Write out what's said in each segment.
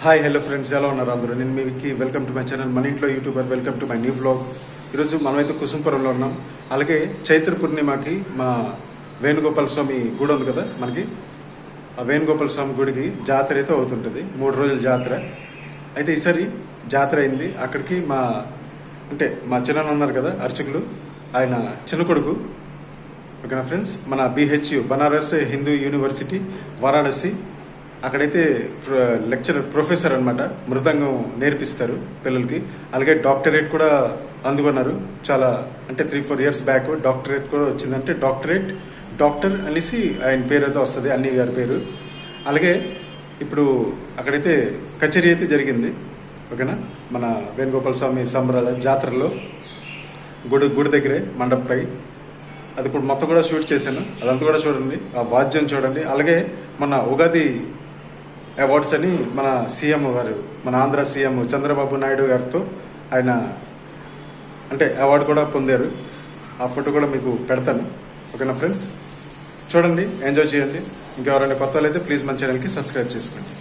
Hi hello friends, ఎలా ఉన్నారు అందరూ? నేను మీ Vicky. Welcome to my channel మన ఇంట్లో YouTuber. Welcome to my new vlog. ఈరోజు మనమైతే కుసుంపురంలో ఉన్నాం. అలాగే చైత్ర పూర్ణిమకి మా వేణుగోపాల స్వామి గుడి ఉంది కదా మనకి, ఆ వేణుగోపాల స్వామి గుడికి జాతర అయితే అవుతుంటుంది. 3 రోజుల జాతర అయితే ఈసారి జాతర అయింది. అక్కడికి మా చిన్న ఉన్నారు కదా అర్చకులు, ఆయన చిన్న కొడుకు. ఓకేనా ఫ్రెండ్స్, మన BHU బనారస్ హిందూ యూనివర్సిటీ వారాణసి, అక్కడైతే లెక్చరర్ ప్రొఫెసర్ అనమాట, మృదంగం నేర్పిస్తారు పిల్లలకి. అలాగే డాక్టరేట్ కూడా అందుకున్నారు. చాలా 3-4 ఇయర్స్ బ్యాక్ డాక్టరేట్ కూడా వచ్చిందంటే డాక్టర్ అనేసి ఆయన పేరు అయితే వస్తుంది, అన్ని గారి పేరు. అలాగే ఇప్పుడు అక్కడైతే కచేరీ అయితే జరిగింది. ఓకేనా, మన వేణుగోపాల స్వామి సంబరాల జాతరలో గుడి దగ్గరే మండపపై. అది కూడా మొత్తం కూడా షూట్ చేశాను, అదంతా కూడా చూడండి, ఆ వాద్యం చూడండి. అలాగే మన ఉగాది అవార్డ్స్ అని మన సీఎం గారు, మన ఆంధ్ర సీఎం చంద్రబాబు నాయుడు గారితో ఆయన అవార్డు కూడా పొందారు. ఆ ఫోటో కూడా మీకు పెడతాను. ఓకేనా ఫ్రెండ్స్, చూడండి, ఎంజాయ్ చేయండి. ఇంకెవరైనా కొత్త వాళ్ళైతే ప్లీజ్ మన ఛానల్కి సబ్స్క్రైబ్ చేసుకోండి.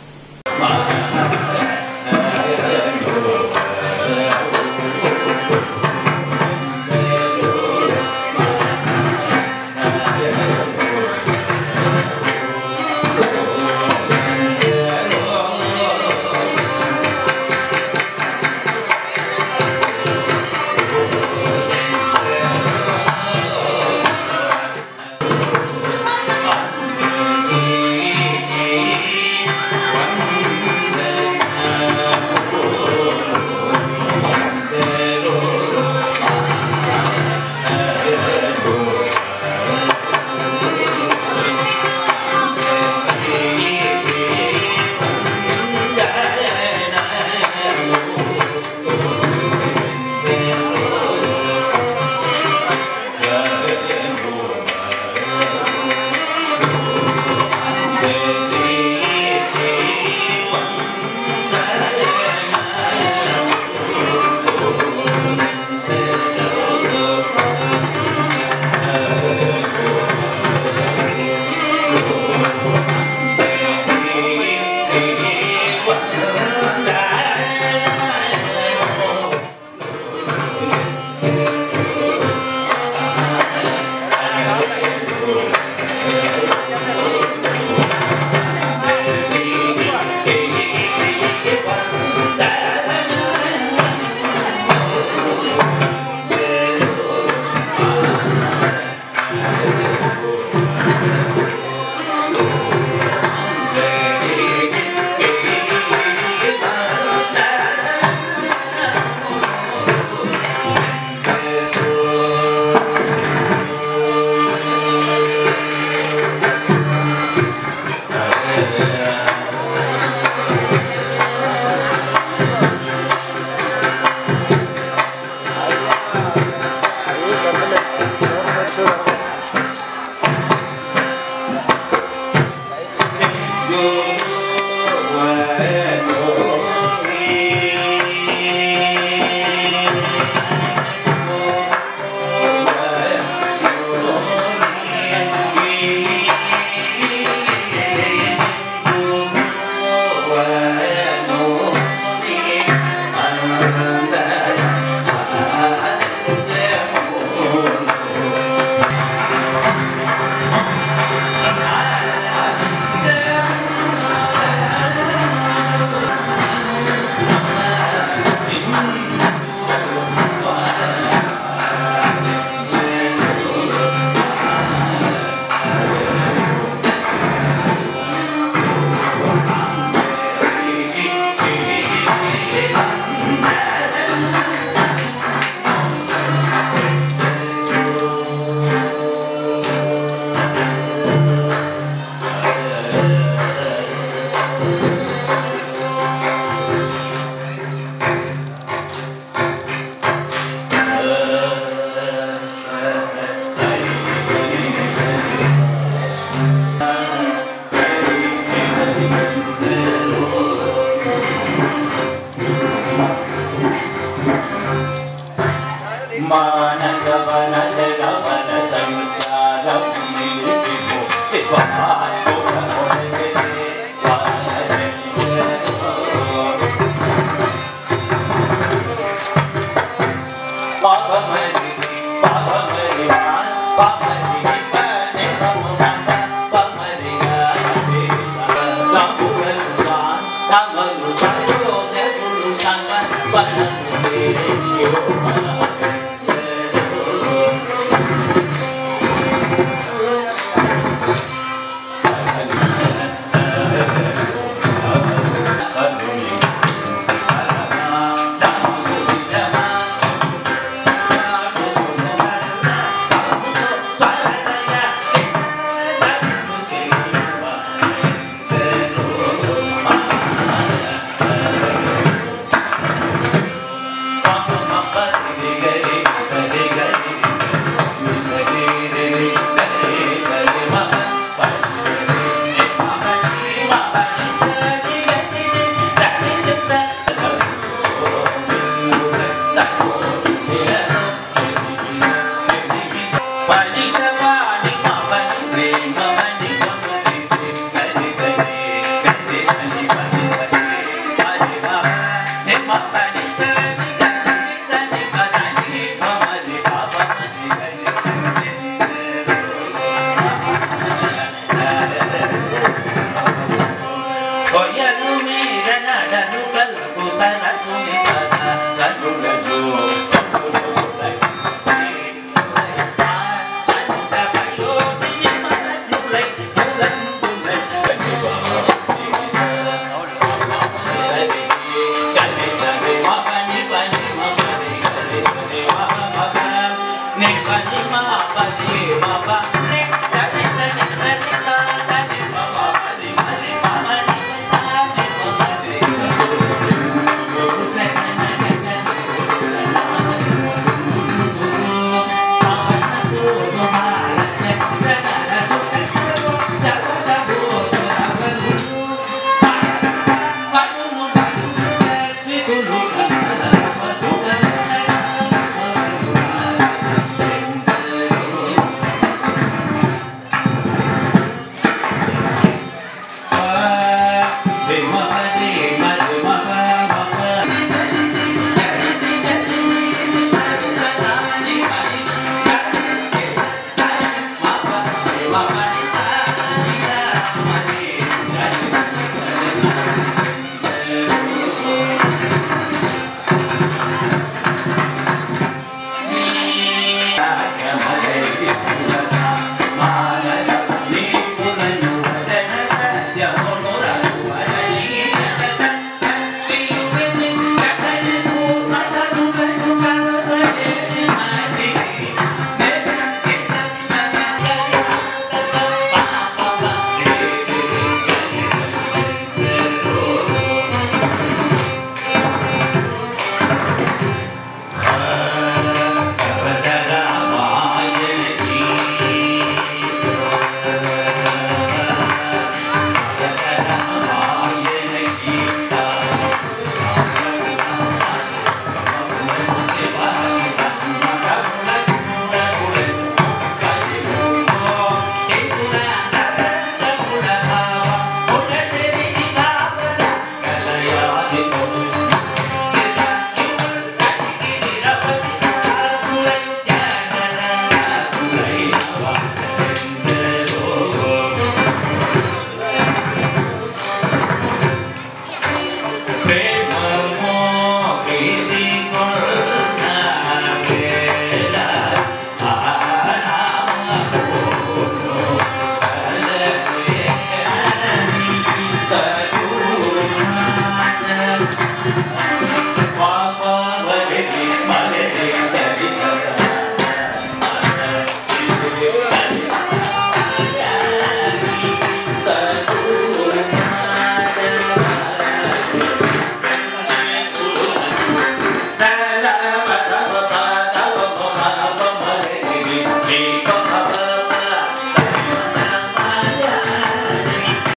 Hey,